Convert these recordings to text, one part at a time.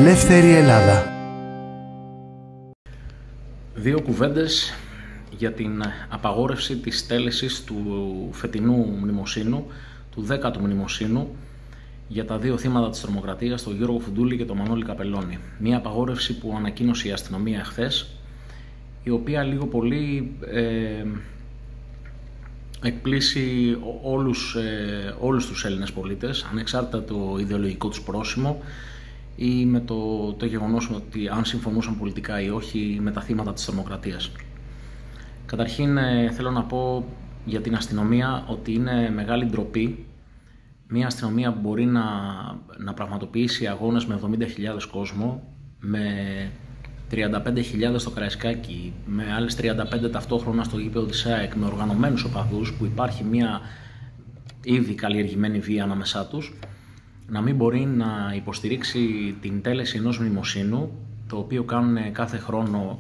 Ελεύθερη Ελλάδα. Δύο κουβέντες για την απαγόρευση της τέλεσης του φετινού μνημοσύνου, του 10ου μνημοσύνου, για τα δύο θύματα της τρομοκρατίας, τον Γιώργο Φουντούλη και τον Μανώλη Καπελώνη. Μια απαγόρευση που ανακοίνωσε η αστυνομία χθες, η οποία λίγο πολύ εκπλήσει όλους τους Έλληνες πολίτες, ανεξάρτητα το ιδεολογικό τους πρόσημο ή με το γεγονός ότι αν συμφωνούσαν πολιτικά ή όχι με τα θύματα της τρομοκρατίας. Καταρχήν θέλω να πω για την αστυνομία ότι είναι μεγάλη ντροπή μια αστυνομία που μπορεί να πραγματοποιήσει αγώνες με 70.000 κόσμο, με 35.000 στο Καραϊσκάκι, με άλλες 35 ταυτόχρονα στο γήπεδο της ΑΕΚ, με οργανωμένους οπαδούς που υπάρχει μια ήδη καλλιεργημένη βία ανάμεσά τους, να μην μπορεί να υποστηρίξει την τέλεση ενός μνημοσύνου, το οποίο κάνουν κάθε χρόνο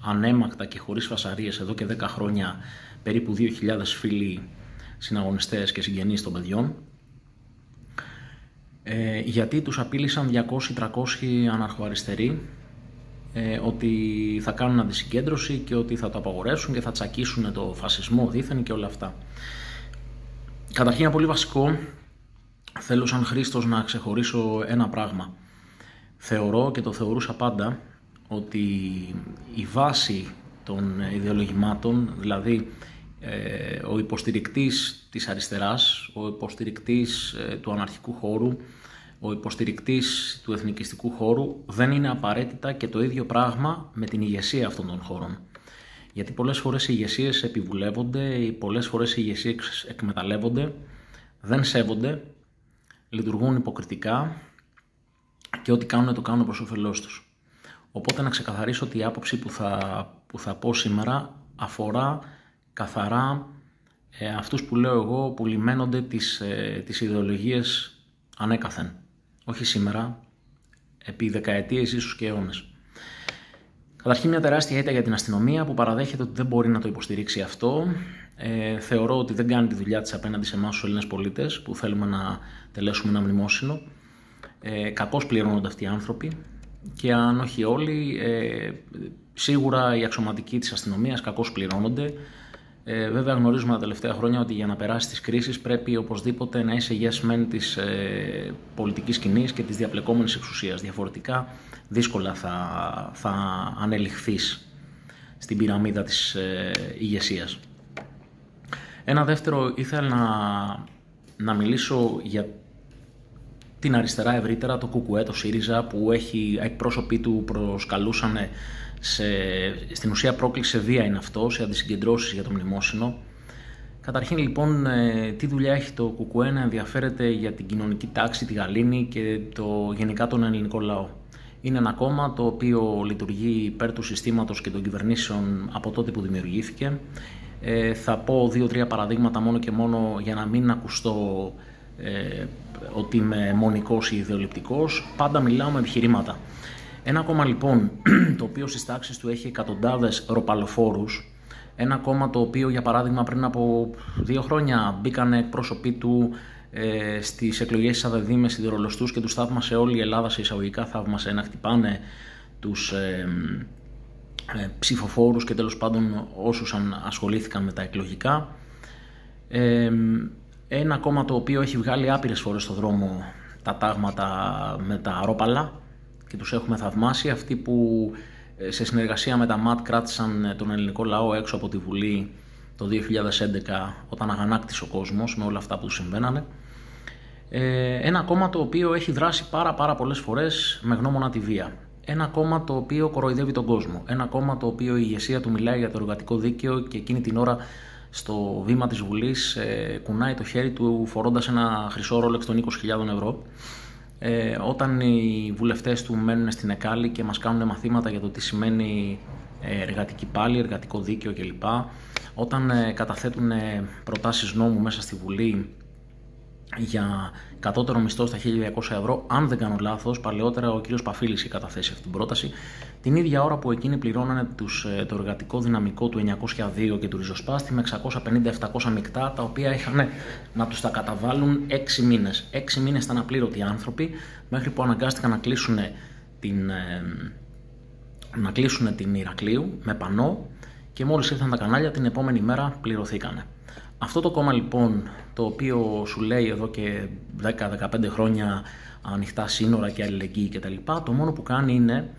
ανέμακτα και χωρίς φασαρίες εδώ και 10 χρόνια περίπου 2.000 φίλοι συναγωνιστές και συγγενείς των παιδιών, γιατί τους απείλησαν 200-300 αναρχοαριστεροί ότι θα κάνουν αντισυγκέντρωση και ότι θα το απαγορεύσουν και θα τσακίσουν το φασισμό δήθεν και όλα αυτά. Καταρχήν, ένα πολύ βασικό, θέλω σαν Χρήστος να ξεχωρίσω ένα πράγμα. Θεωρώ και το θεωρούσα πάντα ότι η βάση των ιδεολογημάτων, δηλαδή ο υποστηρικτής της αριστεράς, ο υποστηρικτής του αναρχικού χώρου, ο υποστηρικτής του εθνικιστικού χώρου, δεν είναι απαραίτητα και το ίδιο πράγμα με την ηγεσία αυτών των χώρων. Γιατί πολλές φορές οι ηγεσίες επιβουλεύονται, πολλές φορές οι ηγεσίες εκμεταλλεύονται, δεν σέβονται, λειτουργούν υποκριτικά και ό,τι κάνουν το κάνουν προς όφελός τους. Οπότε να ξεκαθαρίσω ότι η άποψη που θα πω σήμερα αφορά καθαρά αυτούς που λέω εγώ που λιμένονται τις ιδεολογίες ανέκαθεν. Όχι σήμερα, επί δεκαετίες ίσως και αιώνες. Καταρχήν, μια τεράστια ήττα για την αστυνομία που παραδέχεται ότι δεν μπορεί να το υποστηρίξει αυτό. Θεωρώ ότι δεν κάνει τη δουλειά της απέναντι σε εμάς τους Έλληνες πολίτες που θέλουμε να τελέσουμε ένα μνημόσυνο. Κακώς πληρώνονται αυτοί οι άνθρωποι και αν όχι όλοι, σίγουρα οι αξιωματικοί της αστυνομίας κακώς πληρώνονται. Βέβαια γνωρίζουμε τα τελευταία χρόνια ότι για να περάσει τις κρίσεις πρέπει οπωσδήποτε να είσαι yes men της πολιτικής σκηνής και της διαπλεκόμενης εξουσίας. Διαφορετικά δύσκολα θα ανελιχθείς στην πυραμίδα της ηγεσίας. Ένα δεύτερο, ήθελα να μιλήσω για την αριστερά ευρύτερα, το ΚΚΕ, το ΣΥΡΙΖΑ, που εκπρόσωποι του προσκαλούσαν στην ουσία πρόκληση βία είναι αυτό, σε αντισυγκεντρώσεις για το μνημόσυνο. Καταρχήν λοιπόν, τι δουλειά έχει το ΚΚΕ να ενδιαφέρεται για την κοινωνική τάξη, τη γαλήνη και γενικά τον ελληνικό λαό. Είναι ένα κόμμα το οποίο λειτουργεί υπέρ του συστήματος και των κυβερνήσεων από τότε που δημιουργήθηκε. Θα πω 2-3 παραδείγματα μόνο και μόνο για να μην ακουστώ ότι είμαι μονικός ή ιδεολειπτικός. Πάντα μιλάω με επιχειρήματα. Ένα κόμμα λοιπόν το οποίο στις τάξεις του έχει εκατοντάδες ροπαλοφόρους, ένα κόμμα το οποίο για παράδειγμα πριν από 2 χρόνια μπήκαν εκπρόσωποι του στις εκλογές της ΑΔΔ με σιδηρολοστούς και τους θαύμασε όλη η Ελλάδα, σε εισαγωγικά θαύμασε, να χτυπάνε τους ψηφοφόρους και τέλος πάντων όσους ασχολήθηκαν με τα εκλογικά. Ένα κόμμα το οποίο έχει βγάλει άπειρες φορές στο δρόμο τα τάγματα με τα ρόπαλα και τους έχουμε θαυμάσει, αυτοί που σε συνεργασία με τα ΜΑΤ κράτησαν τον ελληνικό λαό έξω από τη Βουλή το 2011 όταν αγανάκτησε ο κόσμος με όλα αυτά που του συμβαίνανε. Ένα κόμμα το οποίο έχει δράσει πάρα πολλές φορές με γνώμονα τη βία. Ένα κόμμα το οποίο κοροϊδεύει τον κόσμο. Ένα κόμμα το οποίο η ηγεσία του μιλάει για το εργατικό δίκαιο και εκείνη την ώρα στο βήμα της Βουλής κουνάει το χέρι του φορώντας ένα χρυσό ρόλεξ των 20.000 ευρώ. Όταν οι βουλευτές του μένουν στην Εκάλη και μας κάνουν μαθήματα για το τι σημαίνει εργατική πάλη, εργατικό δίκαιο κλπ. Όταν καταθέτουν προτάσεις νόμου μέσα στη Βουλή για κατώτερο μισθό στα 1.200 ευρώ, αν δεν κάνω λάθος, παλαιότερα ο κ. Παφίλης είχε καταθέσει αυτή την πρόταση, την ίδια ώρα που εκείνοι πληρώνανε το εργατικό δυναμικό του 902 και του ριζοσπάστη με 650-700 μεικτά, τα οποία είχαν να τους τα καταβάλουν 6 μήνες. 6 μήνες ήταν απλήρωτοι άνθρωποι, μέχρι που αναγκάστηκαν να κλείσουν να κλείσουν την Ηρακλείου με πανό και μόλις ήρθαν τα κανάλια την επόμενη μέρα πληρωθήκανε. Αυτό το κόμμα λοιπόν, το οποίο σου λέει εδώ και 10-15 χρόνια ανοιχτά σύνορα και αλληλεγγύη κτλ., το μόνο που κάνει είναι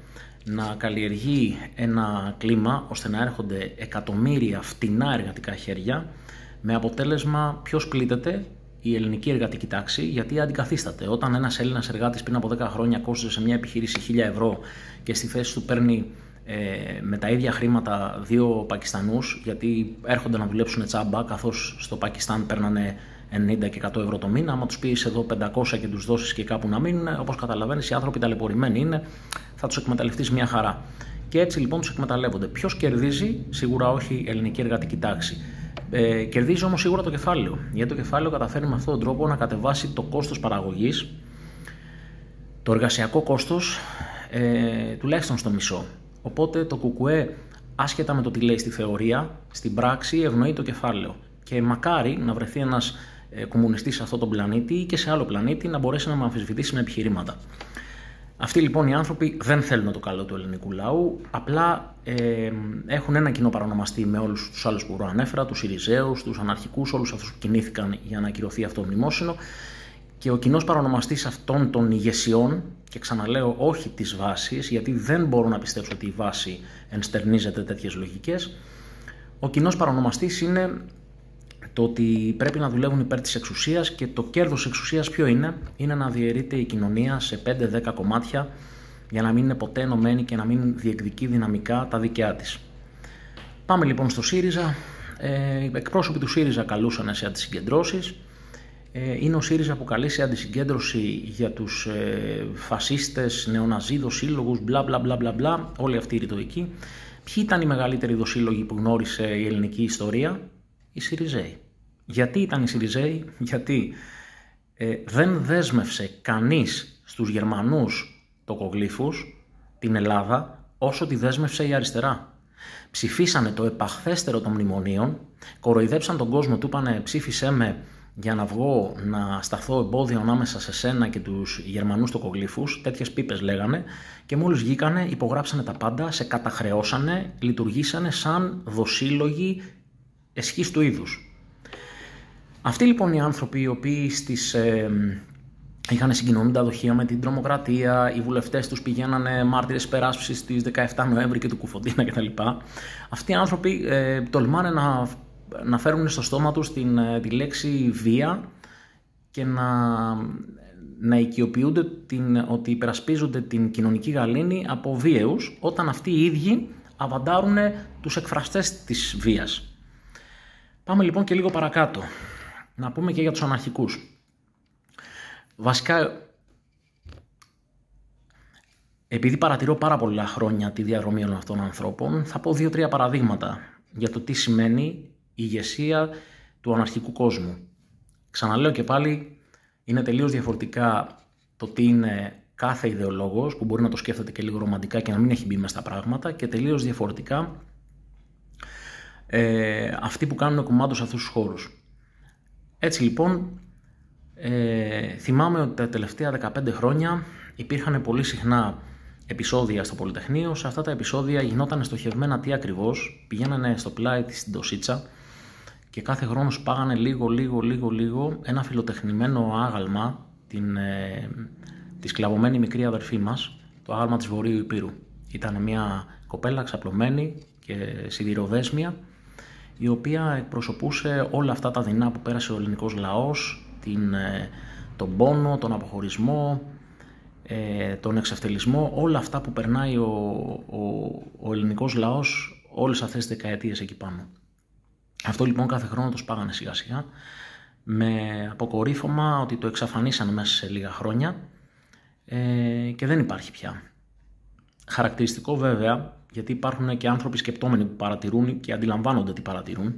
να καλλιεργεί ένα κλίμα ώστε να έρχονται εκατομμύρια φτηνά εργατικά χέρια, με αποτέλεσμα ποιος πλήττεται? Η ελληνική εργατική τάξη, γιατί αντικαθίσταται. Όταν ένας Έλληνας εργάτης πριν από 10 χρόνια κόστιζε σε μια επιχείρηση 1.000 ευρώ και στη θέση του παίρνει με τα ίδια χρήματα 2 Πακιστανούς, γιατί έρχονται να δουλέψουν τσάμπα, καθώς στο Πακιστάν παίρνανε 90 και 100 ευρώ το μήνα. Άμα τους πεις εδώ 500 και τους δώσεις και κάπου να μείνουν, όπως καταλαβαίνεις, οι άνθρωποι ταλαιπωρημένοι είναι, θα τους εκμεταλλευτείς μια χαρά. Και έτσι λοιπόν τους εκμεταλλεύονται. Ποιος κερδίζει? Σίγουρα όχι η ελληνική εργατική τάξη. Κερδίζει όμως σίγουρα το κεφάλαιο, γιατί το κεφάλαιο καταφέρει με αυτόν τον τρόπο να κατεβάσει το κόστος παραγωγής, το εργασιακό κόστος, τουλάχιστον στο μισό. Οπότε το ΚΚΕ, άσχετα με το τι λέει στη θεωρία, στην πράξη ευνοεί το κεφάλαιο. Και μακάρι να βρεθεί ένας κομμουνιστής σε αυτόν τον πλανήτη ή και σε άλλο πλανήτη να μπορέσει να με αμφισβητήσει με επιχειρήματα. Αυτοί λοιπόν οι άνθρωποι δεν θέλουν το καλό του ελληνικού λαού, απλά έχουν ένα κοινό παρονομαστή με όλους τους άλλους που προανέφερα, τους Συριζέους, τους αναρχικούς, όλους αυτούς που κινήθηκαν για να ακυρωθεί αυτό το μνημόσυνο. Και ο κοινός παρονομαστής αυτών των ηγεσιών, και ξαναλέω όχι της βάσης, γιατί δεν μπορώ να πιστέψω ότι η βάση ενστερνίζεται τέτοιες λογικές, ο κοινός παρονομαστής είναι το ότι πρέπει να δουλεύουν υπέρ της εξουσίας, και το κέρδος εξουσίας ποιο είναι? Είναι να διαιρείται η κοινωνία σε 5-10 κομμάτια για να μην είναι ποτέ ενωμένη και να μην διεκδικεί δυναμικά τα δικαία της. Πάμε λοιπόν στο ΣΥΡΙΖΑ. Οι εκπρόσωποι του ΣΥΡΙΖΑ καλούσαν σε αντισυγκεντρώσεις. Είναι ο ΣΥΡΙΖΑ που καλεί σε αντισυγκέντρωση για τους φασίστες, νεοναζί δοσύλλογους, μπλα μπλα μπλα μπλα μπλα, όλη αυτή η ρητορική. Ποιοι ήταν οι μεγαλύτεροι δοσύλλογοι που γνώρισε η ελληνική ιστορία? Οι Συριζέοι. Γιατί ήταν οι Συριζέοι? Γιατί δεν δέσμευσε κανείς στους Γερμανούς τοκογλύφους την Ελλάδα όσο τη δέσμευσε η αριστερά. Ψηφίσανε το επαχθέστερο των μνημονίων, κοροϊδέψαν τον κόσμο, του είπανε ψήφισέ με για να βγω να σταθώ εμπόδιο ανάμεσα σε σένα και τους Γερμανούς τοκογλύφους, τέτοιες πίπες λέγανε, και μόλις βγήκανε υπογράψανε τα πάντα, σε καταχρεώσανε, λειτουργήσανε σαν δοσύλλογοι εσχής του είδους. Αυτοί λοιπόν οι άνθρωποι οι οποίοι είχαν συγκοινωνούντα δοχεία με την τρομοκρατία, οι βουλευτές τους πηγαίνανε μάρτυρες υπεράσπισης στις 17 Νοέμβρη και του Κουφοντίνα κτλ. Αυτοί οι άνθρωποι τολμάνε να φέρουν στο στόμα τους τη λέξη βία και να οικειοποιούνται ότι υπερασπίζονται την κοινωνική γαλήνη από βίαιους, όταν αυτοί οι ίδιοι αβαντάρουν τους εκφραστές της βίας. Πάμε λοιπόν και λίγο παρακάτω. Να πούμε και για τους αναρχικούς. Βασικά, επειδή παρατηρώ πάρα πολλά χρόνια τη διαδρομή όλων αυτών των ανθρώπων, θα πω 2-3 παραδείγματα για το τι σημαίνει η ηγεσία του αναρχικού κόσμου. Ξαναλέω και πάλι, είναι τελείως διαφορετικά το τι είναι κάθε ιδεολόγος, που μπορεί να το σκέφτεται και λίγο ρομαντικά και να μην έχει μπει μέσα στα πράγματα, και τελείως διαφορετικά αυτοί που κάνουν κουμάντο σε αυτούς τους χώρους. Έτσι λοιπόν, θυμάμαι ότι τα τελευταία 15 χρόνια υπήρχαν πολύ συχνά επεισόδια στο Πολυτεχνείο. Σε αυτά τα επεισόδια γινόταν στοχευμένα τι ακριβώς? Πηγαίνανε στο πλάι της στην Τοσίτσα και κάθε χρόνο σπάγανε λίγο ένα φιλοτεχνημένο άγαλμα, τη σκλαβωμένη μικρή αδερφή μας, το άγαλμα της Βορείου Υπήρου. Ήταν μια κοπέλα ξαπλωμένη και σιδηροδέσμια, η οποία εκπροσωπούσε όλα αυτά τα δεινά που πέρασε ο ελληνικός λαός, τον πόνο, τον αποχωρισμό, τον εξευτελισμό, όλα αυτά που περνάει ο ελληνικός λαός όλες αυτές τις δεκαετίες εκεί πάνω. Αυτό λοιπόν κάθε χρόνο το σπάγανε σιγά σιγά, με αποκορύφωμα ότι το εξαφανίσανε μέσα σε λίγα χρόνια και δεν υπάρχει πια. Χαρακτηριστικό βέβαια, γιατί υπάρχουν και άνθρωποι σκεπτόμενοι που παρατηρούν και αντιλαμβάνονται τι παρατηρούν,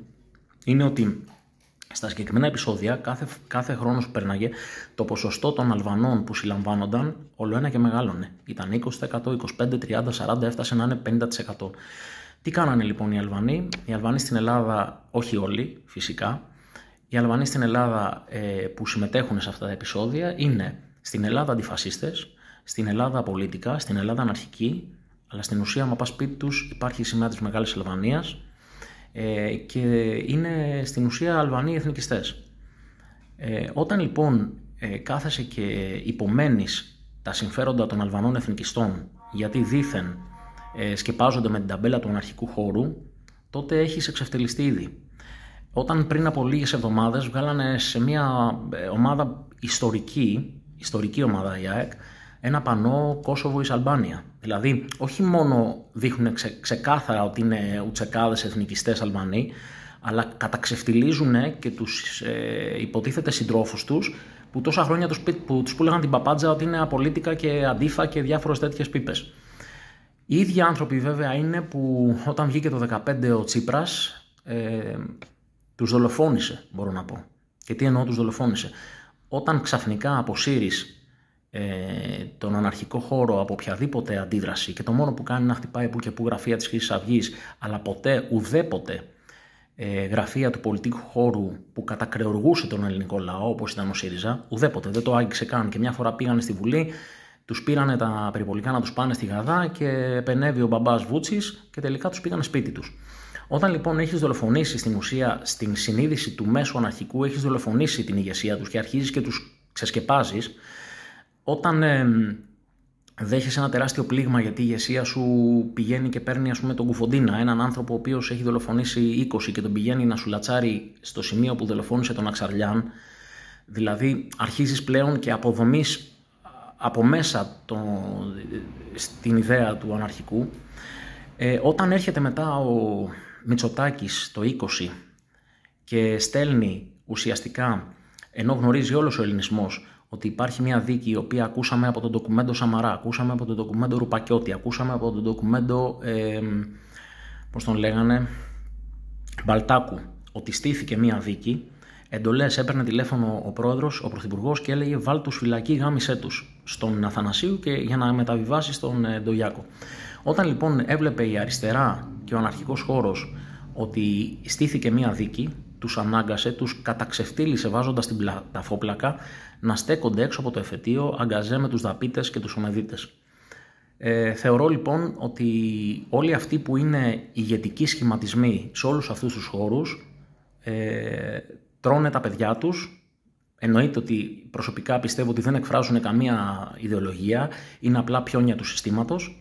είναι ότι στα συγκεκριμένα επεισόδια κάθε χρόνος που πέρναγε το ποσοστό των Αλβανών που συλλαμβάνονταν ολοένα και μεγάλωνε. Ήταν 20%, 25%, 30%, 40%, έφτασε να είναι 50%. Τι κάνανε λοιπόν οι Αλβανοί? Οι Αλβανοί στην Ελλάδα, όχι όλοι φυσικά, οι Αλβανοί στην Ελλάδα που συμμετέχουν σε αυτά τα επεισόδια είναι στην Ελλάδα αντιφασίστες, στην Ελλάδα απολύτικα, στην Ελλάδα αναρχική, αλλά στην ουσία, άμα πας σπίτι τους, υπάρχει η σημαία της Μεγάλης Αλβανίας και είναι στην ουσία Αλβανοί εθνικιστές. Όταν λοιπόν κάθεσαι και υπομένεις τα συμφέροντα των Αλβανών εθνικιστών, γιατί δήθεν σκεπάζονται με την ταμπέλα του αναρχικού χώρου, τότε έχεις εξευτελιστεί ήδη. Όταν πριν από λίγες εβδομάδες βγάλανε σε μια ομάδα ιστορική ομάδα η ΑΕΚ, ένα πανό Kosovo is Albania. Δηλαδή, όχι μόνο δείχνουν ξεκάθαρα ότι είναι ουτσεκάδες εθνικιστές Αλβανοί, αλλά καταξευτιλίζουν και τους υποτίθεται συντρόφους τους, που τόσα χρόνια τους πούλεγαν την παπάντζα ότι είναι απολύτικα και αντίφα και διάφορες τέτοιες πίπες. Οι ίδιοι άνθρωποι βέβαια είναι που όταν βγήκε το 2015 ο Τσίπρας, τους δολοφόνησε, μπορώ να πω. Και τι εννοώ τους δολοφόνησε? Όταν ξαφνικά αποσύρεις τον αναρχικό χώρο από οποιαδήποτε αντίδραση και το μόνο που κάνει να χτυπάει που και που γραφεία της Χρυσής Αυγής, αλλά ποτέ, ουδέποτε γραφεία του πολιτικού χώρου που κατακρεουργούσε τον ελληνικό λαό, όπως ήταν ο ΣΥΡΙΖΑ, ουδέποτε, δεν το άγγιξε καν. Και μια φορά πήγανε στη Βουλή, τους πήρανε τα περιπολικά να τους πάνε στη Γαδά και επενέβη ο μπαμπάς Βούτσης και τελικά τους πήγανε σπίτι τους. Όταν λοιπόν έχεις δολοφονήσει στην ουσία, στην συνείδηση του μέσου αναρχικού, έχεις δολοφονήσει την ηγεσία τους και αρχίζεις και τους ξεσκεπάζεις, όταν δέχεσαι ένα τεράστιο πλήγμα γιατί η ηγεσία σου πηγαίνει και παίρνει, ας πούμε, τον Κουφοντίνα, έναν άνθρωπο ο οποίος έχει δολοφονήσει 20 και τον πηγαίνει να σου λατσάρει στο σημείο που δολοφόνησε τον Αξαρλιάν, δηλαδή αρχίζεις πλέον και αποδομείς από μέσα στην ιδέα του αναρχικού. Όταν έρχεται μετά ο Μητσοτάκης το 20 και στέλνει ουσιαστικά, ενώ γνωρίζει όλος ο ελληνισμός ότι υπάρχει μια δίκη η οποία ακούσαμε από τον ντοκουμέντο Σαμαρά, ακούσαμε από τον ντοκουμέντο Ρουπακιώτη, ακούσαμε από τον ντοκουμέντο, πώς τον λέγανε, Μπαλτάκου, ότι στήθηκε μια δίκη, εντολές έπαιρνε τηλέφωνο ο πρόεδρος, ο πρωθυπουργός και έλεγε βάλ τους φυλακή, γάμισέ τους στον Αθανασίου και για να μεταβιβάσει στον Ντογιάκο. Όταν λοιπόν έβλεπε η αριστερά και ο αναρχικός χώρος ότι στήθηκε μια δίκη, τους ανάγκασε, τους καταξευτήλισε βάζοντας την ταφόπλακα να στέκονται έξω από το εφετείο αγκαζέ με τους δαπίτες και τους ομεδίτες. Θεωρώ λοιπόν ότι όλοι αυτοί που είναι ηγετικοί σχηματισμοί σε όλους αυτούς τους χώρους τρώνε τα παιδιά τους. Εννοείται ότι προσωπικά πιστεύω ότι δεν εκφράζουν καμία ιδεολογία, είναι απλά πιόνια του συστήματος.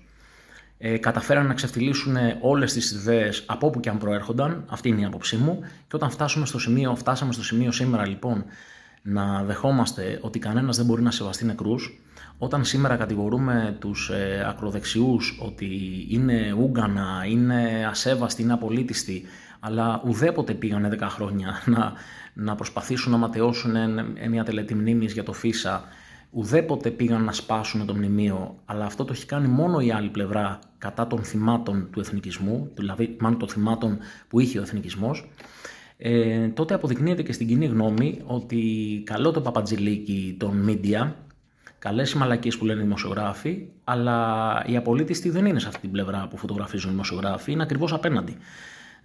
Καταφέραν να ξεφτυλίσουν όλες τις ιδέες από όπου και αν προέρχονταν, αυτή είναι η άποψή μου, και όταν φτάσαμε στο σημείο σήμερα λοιπόν να δεχόμαστε ότι κανένας δεν μπορεί να σεβαστεί νεκρούς, όταν σήμερα κατηγορούμε τους ακροδεξιούς ότι είναι ούγκανα, είναι ασέβαστοι, είναι απολύτιστοι, αλλά ουδέποτε πήγανε 10 χρόνια να προσπαθήσουν να ματαιώσουν μια τελετή μνήμης για το Φίσα, ουδέποτε πήγαν να σπάσουν το μνημείο, αλλά αυτό το έχει κάνει μόνο η άλλη πλευρά κατά των θυμάτων του εθνικισμού, δηλαδή μάλλον των θυμάτων που είχε ο εθνικισμός, τότε αποδεικνύεται και στην κοινή γνώμη ότι καλό το παπατζηλίκι των media, καλές οι μαλακίες που λένε οι δημοσιογράφοι, αλλά οι απολύτιστοι δεν είναι σε αυτή την πλευρά που φωτογραφίζουν οι δημοσιογράφοι, είναι ακριβώς απέναντι.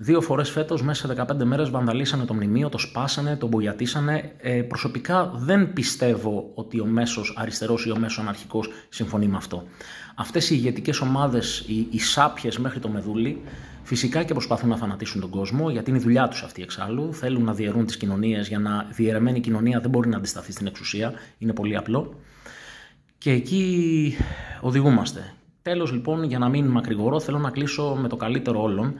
2 φορές φέτος μέσα σε 15 μέρες βανδαλίσανε το μνημείο, το σπάσανε, το μπογιατίσανε. Προσωπικά δεν πιστεύω ότι ο μέσος αριστερός ή ο μέσος αναρχικός συμφωνεί με αυτό. Αυτές οι ηγετικές ομάδες, οι σάπιες μέχρι το μεδούλι, φυσικά και προσπαθούν να φανατίσουν τον κόσμο, γιατί είναι η δουλειά τους αυτή εξάλλου. Θέλουν να διαιρούν τις κοινωνίες, για να διαιρεμένη κοινωνία δεν μπορεί να αντισταθεί στην εξουσία. Είναι πολύ απλό. Και εκεί οδηγούμαστε. Τέλος λοιπόν, για να μην μακρηγορώ, θέλω να κλείσω με το καλύτερο όλων.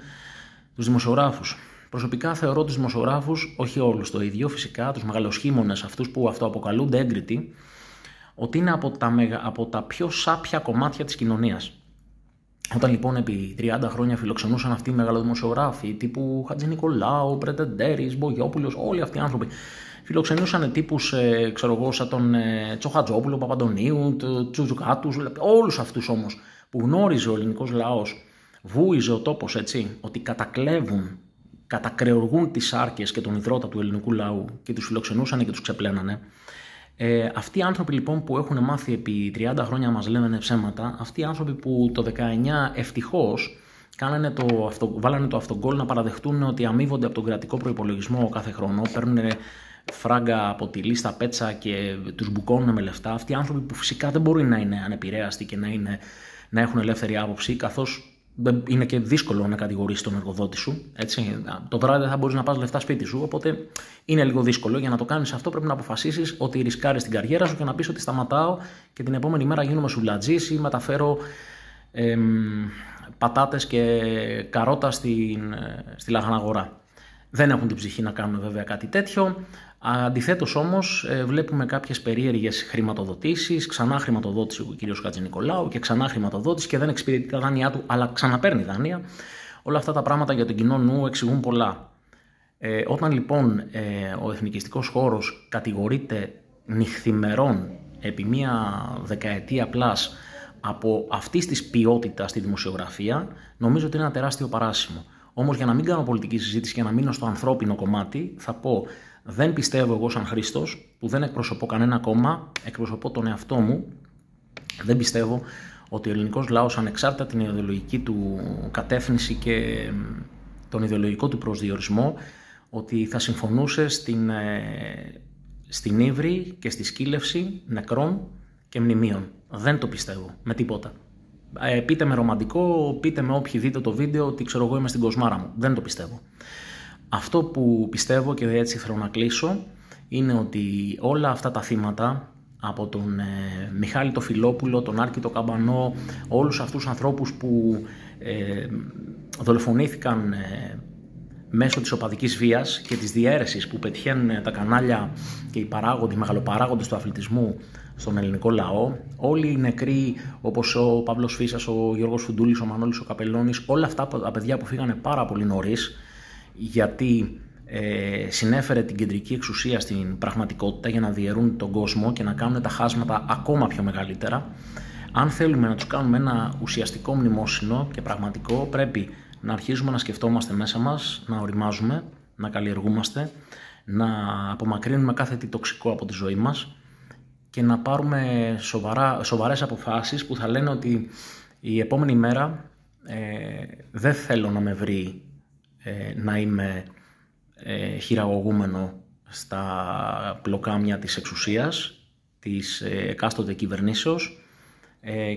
Τους δημοσιογράφους. Προσωπικά θεωρώ τους δημοσιογράφους, όχι όλους το ίδιο, φυσικά, τους μεγαλοσχήμονες, αυτούς που αυτοαποκαλούνται έγκριτοι, ότι είναι από τα πιο σάπια κομμάτια της κοινωνίας. Όταν λοιπόν επί 30 χρόνια φιλοξενούσαν αυτοί οι μεγαλοδημοσιογράφοι, τύπου Χατζηνικολάου, Πρετεντέρης, Μπογιόπουλος, όλοι αυτοί οι άνθρωποι, φιλοξενούσαν τύπους, ξέρω εγώ, σαν τον Τσοχατζόπουλο, Παπαντονίου, Τσουζουκάτους, όλους αυτούς όμως που γνώριζε ο ελληνικός λαός. Βούιζε ο τόπος, έτσι, ότι κατακρεουργούν τις άρκες και τον ιδρώτα του ελληνικού λαού και τους φιλοξενούσαν και τους ξεπλένανε. Αυτοί οι άνθρωποι λοιπόν που έχουν μάθει επί 30 χρόνια μας λένε ψέματα, αυτοί οι άνθρωποι που το 19 ευτυχώς βάλανε το αυτογκόλ να παραδεχτούν ότι αμείβονται από τον κρατικό προϋπολογισμό κάθε χρόνο, παίρνουν φράγκα από τη λίστα Πέτσα και τους μπουκώνουν με λεφτά. Αυτοί οι άνθρωποι που φυσικά δεν μπορεί να είναι ανεπηρέαστοι και να έχουν ελεύθερη άποψη, καθώς είναι και δύσκολο να κατηγορήσεις τον εργοδότη σου. Έτσι. Το βράδυ δεν θα μπορείς να πας λεφτά σπίτι σου, οπότε είναι λίγο δύσκολο. Για να το κάνεις αυτό πρέπει να αποφασίσεις ότι ρισκάρεις την καριέρα σου και να πεις ότι σταματάω και την επόμενη μέρα γίνομαι σουλατζής ή μεταφέρω πατάτες και καρότα στη λαχαναγορά. Δεν έχουν την ψυχή να κάνουν βέβαια κάτι τέτοιο. Αντιθέτως όμως βλέπουμε κάποιες περίεργες χρηματοδοτήσεις, ξανά χρηματοδότηση ο κ. Χατζηνικολάου και ξανά χρηματοδότηση και δεν εξυπηρετεί τα δάνειά του, αλλά ξαναπαίρνει δάνεια. Όλα αυτά τα πράγματα για τον κοινό νου εξηγούν πολλά. Όταν λοιπόν ο εθνικιστικός χώρος κατηγορείται νυχθημερών επί μία δεκαετία πλάς από αυτής της ποιότητας στη δημοσιογραφία, νομίζω ότι είναι ένα τεράστιο παράσημο. Όμως για να μην κάνω πολιτική συζήτηση και να μείνω στο ανθρώπινο κομμάτι, θα πω δεν πιστεύω εγώ σαν Χρήστος, που δεν εκπροσωπώ κανένα κόμμα, εκπροσωπώ τον εαυτό μου, δεν πιστεύω ότι ο ελληνικός λαός ανεξάρτητα την ιδεολογική του κατεύθυνση και τον ιδεολογικό του προσδιορισμό, ότι θα συμφωνούσε στην ύβρι και στη σκύλευση νεκρών και μνημείων. Δεν το πιστεύω με τίποτα. Πείτε με ρομαντικό, πείτε με όποιοι δείτε το βίντεο ότι ξέρω εγώ είμαι στην κοσμάρα μου. Δεν το πιστεύω. Αυτό που πιστεύω και έτσι θέλω να κλείσω είναι ότι όλα αυτά τα θύματα από τον Μιχάλη το Φιλόπουλο, τον Άρκη το Καμπανό, όλους αυτούς τους ανθρώπους που δολοφονήθηκαν μέσω της οπαδικής βίας και της διαίρεσης που πετυχαίνουν τα κανάλια και οι μεγαλοπαράγοντες του αθλητισμού στον ελληνικό λαό, όλοι οι νεκροί όπως ο Παύλος Φίσας, ο Γιώργος Φουντούλης, ο Μανώλης ο Καπελώνης, όλα αυτά τα παιδιά που φύγανε πάρα πολύ νωρίς γιατί συνέφερε την κεντρική εξουσία στην πραγματικότητα για να διαιρούν τον κόσμο και να κάνουν τα χάσματα ακόμα πιο μεγαλύτερα. Αν θέλουμε να τους κάνουμε ένα ουσιαστικό μνημόσυνο και πραγματικό, πρέπει να αρχίζουμε να σκεφτόμαστε μέσα μας, να οριμάζουμε, να καλλιεργούμαστε, να απομακρύνουμε κάθε τι τοξικό από τη ζωή μας και να πάρουμε σοβαρές αποφάσεις που θα λένε ότι η επόμενη μέρα δεν θέλω να με βρει να είμαι χειραγωγούμενο στα πλοκάμια της εξουσίας, της εκάστοτε κυβερνήσεως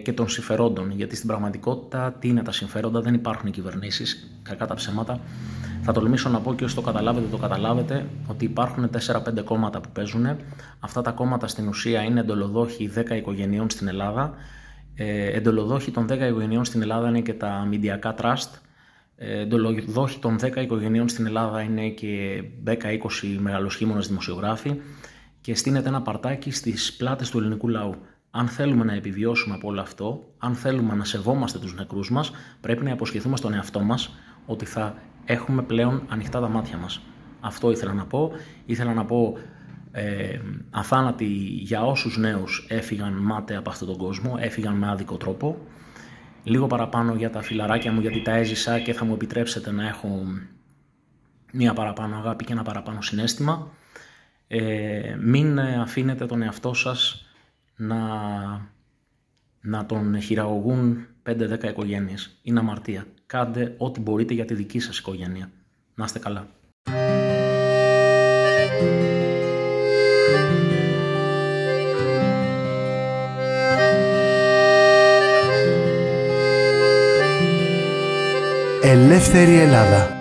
και των συμφερόντων. Γιατί στην πραγματικότητα τι είναι τα συμφέροντα, δεν υπάρχουν κυβερνήσεις, κακά τα ψέματα. Θα τολμήσω να πω και όσοι το καταλάβετε, ότι υπάρχουν 4-5 κόμματα που παίζουν. Αυτά τα κόμματα στην ουσία είναι εντολοδόχοι 10 οικογενειών στην Ελλάδα. Εντολοδόχοι των 10 οικογενειών στην Ελλάδα είναι και τα μηντιακά τραστ. Εντολοδόχοι των 10 οικογενειών στην Ελλάδα είναι και 10-20 μεγαλοσχήμονες δημοσιογράφοι και στείνεται ένα παρτάκι στις πλάτες του ελληνικού λαού. Αν θέλουμε να επιβιώσουμε από όλο αυτό, αν θέλουμε να σεβόμαστε τους νεκρούς μας, πρέπει να υποσχεθούμε στον εαυτό μας ότι θα έχουμε πλέον ανοιχτά τα μάτια μας. Αυτό ήθελα να πω. Ήθελα να πω αθάνατοι για όσους νέους έφυγαν μάταια από αυτόν τον κόσμο, έφυγαν με άδικο τρόπο. Λίγο παραπάνω για τα φιλαράκια μου, γιατί τα έζησα και θα μου επιτρέψετε να έχω μία παραπάνω αγάπη και ένα παραπάνω συναίσθημα. Μην αφήνετε τον εαυτό σας να τον χειραγωγούν 5-10 οικογένειες. Είναι αμαρτία. Κάντε ό,τι μπορείτε για τη δική σας οικογένεια. Να είστε καλά. Ελεύθερη Ελλάδα.